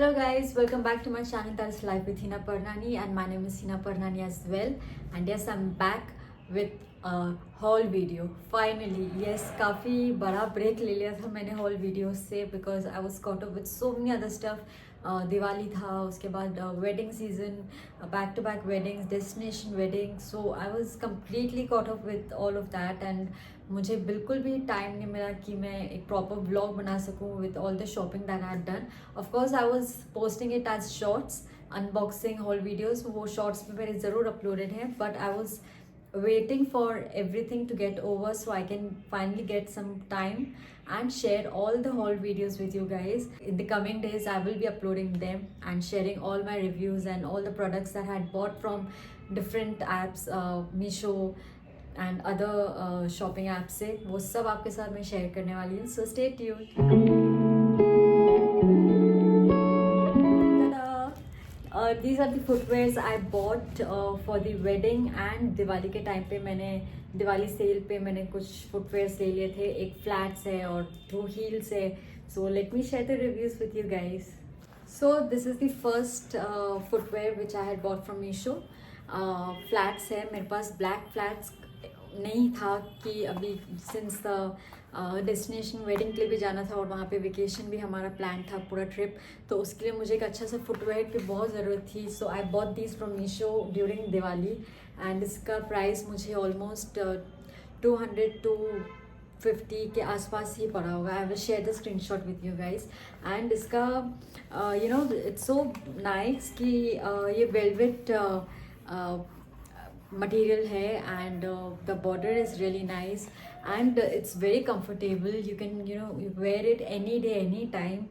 Hello guys, welcome back to my channel that is Life with Hina Parnani, and my name is Hina Parnani as well. And yes, I'm back with a haul video. Finally, yes, काफ़ी बड़ा break ले लिया था मैंने haul videos से because I was caught up with so many other stuff. Diwali था, उसके बाद wedding season, back to back weddings, destination weddings. So I was completely caught up with all of that, and मुझे बिल्कुल भी time नहीं मिला कि मैं एक प्रॉपर व्लॉग बना सकूँ with all the shopping that I had done. Of course I was posting it as shorts, unboxing haul videos, वो शॉर्ट्स पे मेरे ज़रूर अपलोडेड हैं, but I was waiting for everything to get over so I can finally get some time and share all the haul videos with you guys. In the coming days I will be uploading them and sharing all my reviews and all the products that I had bought from different apps, Meesho and other shopping apps से वो सब आपके साथ मैं share करने वाली हूँ. So stay tuned. These are the footwears I bought for the wedding and Diwali के टाइम पे मैंने दिवाली सेल पे मैंने कुछ footwears ले लिए थे. एक flats है और 2 heels है. So let me share the reviews with you guys. So this is the first footwear which I had bought from Meesho. Flats है मेरे पास. Black flats नहीं था कि अभी सिंस डेस्टिनेशन वेडिंग के लिए भी जाना था और वहाँ पे वेकेशन भी हमारा प्लान था पूरा ट्रिप, तो उसके लिए मुझे एक अच्छा सा फुटवेयर की बहुत ज़रूरत थी. So I bought this from Meesho during Diwali and इसका प्राइस मुझे ऑलमोस्ट 200-250 के आसपास ही पड़ा होगा. I will share the screenshot with you guys. And इसका इट्स सो नाइस कि ये वेलवेट material है and the border is really nice and it's very comfortable. You can wear it any day any time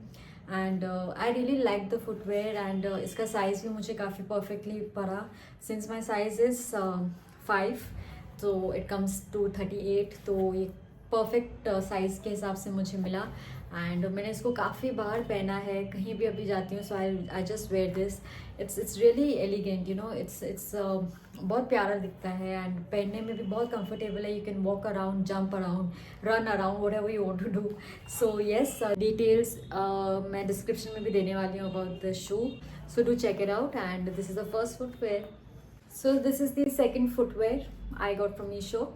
and I really like the footwear and इसका size भी मुझे काफ़ी perfectly पड़ा since my size is 5, so it comes to 38, तो ये perfect size के हिसाब से मुझे मिला. एंड मैंने इसको काफ़ी बार पहना है, कहीं भी अभी जाती हूँ. So I just wear this. It's really elegant, it's बहुत प्यारा दिखता है एंड पहनने में भी बहुत कंफर्टेबल है. You can walk around, jump around, run around, whatever you want to do. So yes, details मैं डिस्क्रिप्शन में भी देने वाली हूँ about the shoe. So do check it out. And this is the first footwear. So this is the second footwear I got from Meesho.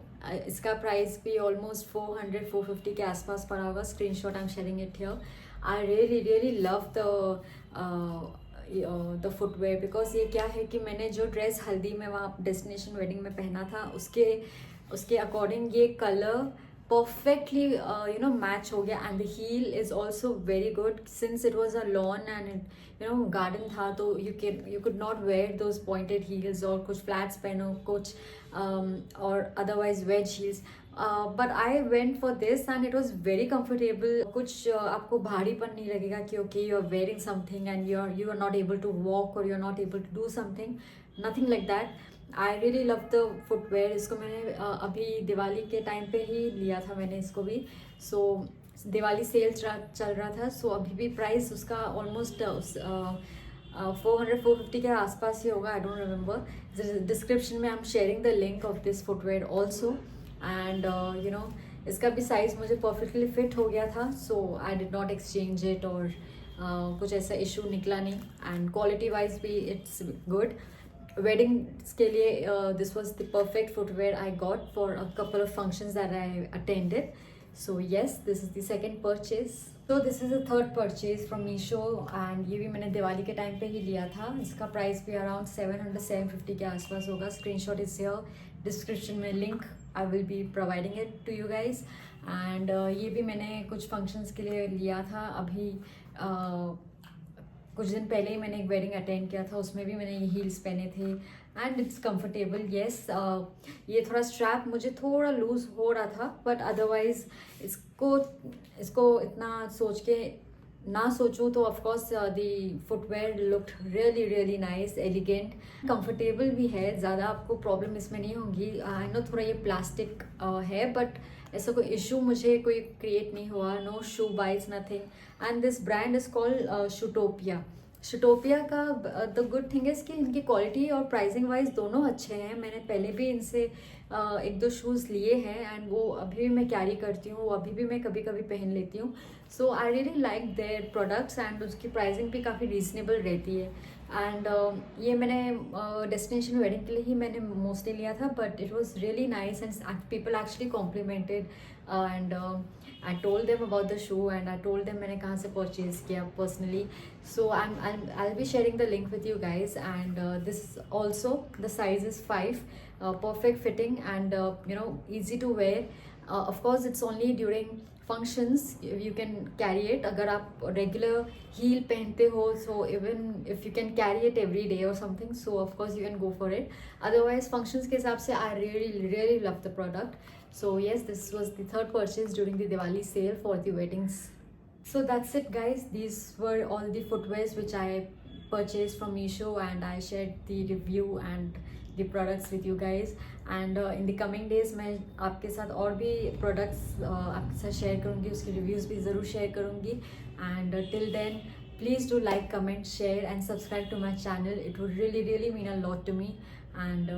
इसका price भी almost 400-450 के आसपास पड़ा होगा. Screenshot I am sharing it here. I really love the footwear because ये क्या है कि मैंने जो ड्रेस हल्दी में वहाँ डेस्टिनेशन वेडिंग में पहना था उसके अकॉर्डिंग ये कलर perfectly match हो गया. and the heel is also very good since it was a lawn and garden था, तो you could not wear those pointed heels और कुछ flats पहनो, कुछ or otherwise wedge heels. But I went for this and it was very comfortable. कुछ आपको भारीपन नहीं लगेगा कि okay you are wearing something and you are not able to walk or you are not able to do something. Nothing like that. I really love the footwear. इसको मैंने अभी दिवाली के टाइम पे ही लिया था मैंने इसको भी. सो दिवाली सेल चल रहा था, सो अभी भी प्राइस उसका ऑलमोस्ट 400-450 के आसपास ही होगा. I don't remember. डिस्क्रिप्शन में I am sharing the link of this footwear also. And इसका भी साइज़ मुझे परफेक्टली फिट हो गया था. So I did not exchange it और कुछ ऐसा इशू निकला नहीं. एंड क्वालिटी वाइज भी इट्स गुड. Weddings के लिए this was the perfect footwear I got for a couple of functions that I attended. So yes, this is the second purchase. So this is the third purchase from Meesho and ये भी मैंने दिवाली के time पे ही लिया था. इसका price भी around 700-750 के आसपास होगा. Screenshot is here. डिस्क्रिप्शन में link I will be providing it to you guys. And ये भी मैंने कुछ फंक्शंस के लिए लिया था. अभी कुछ दिन पहले ही मैंने एक वेडिंग अटेंड किया था, उसमें भी मैंने ये हील्स पहने थे एंड इट्स कंफर्टेबल. येस, ये थोड़ा स्ट्रैप मुझे थोड़ा लूज हो रहा था, बट अदरवाइज इसको इतना सोच के ना सोचूं तो of course the footwear looked really nice, elegant, comfortable भी है. ज़्यादा आपको प्रॉब्लम इसमें नहीं होगी. आई नो थोड़ा ये प्लास्टिक है, बट ऐसा कोई इशू मुझे कोई क्रिएट नहीं हुआ. No shoe bites, nothing. And this brand is called Shoetopia. Shoetopia का द गुड थिंग इज़ कि इनकी क्वालिटी और प्राइसिंग वाइज दोनों अच्छे हैं। मैंने पहले भी इनसे एक दो शूज़ लिए हैं एंड वो अभी भी मैं कैरी करती हूँ, वो अभी भी मैं कभी कभी पहन लेती हूँ। So I really like their products and उसकी प्राइसिंग भी काफ़ी रीजनेबल रहती है। एंड ये मैंने डेस्टिनेशन वेडिंग के लिए ही मैंने मोस्टली लिया था, but it was really nice and people actually complimented and I told them about the shoe and I told them मैंने कहाँ से purchase किया personally. So I'll be sharing the link with you guys, and this is also the size is 5, perfect fitting and easy to wear. Of course it's only during functions you can carry it. अगर आप regular heel पहनते हो, so even if you can carry it every day or something, so of course you can go for it. Otherwise functions के हिसाब से I really love the product. So yes, this was the third purchase during the Diwali sale for the weddings. So that's it guys, these were all the footwears which I purchased from Meesho, and I shared the review and the products with you guys. And in the coming days मैं आपके साथ और भी products आपके साथ share करूँगी, उसकी reviews भी ज़रूर share करूँगी. And till then please do like, comment, share and subscribe to my channel. It would really mean a lot to me. And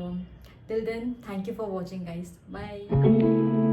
till then, thank you for watching guys. Bye.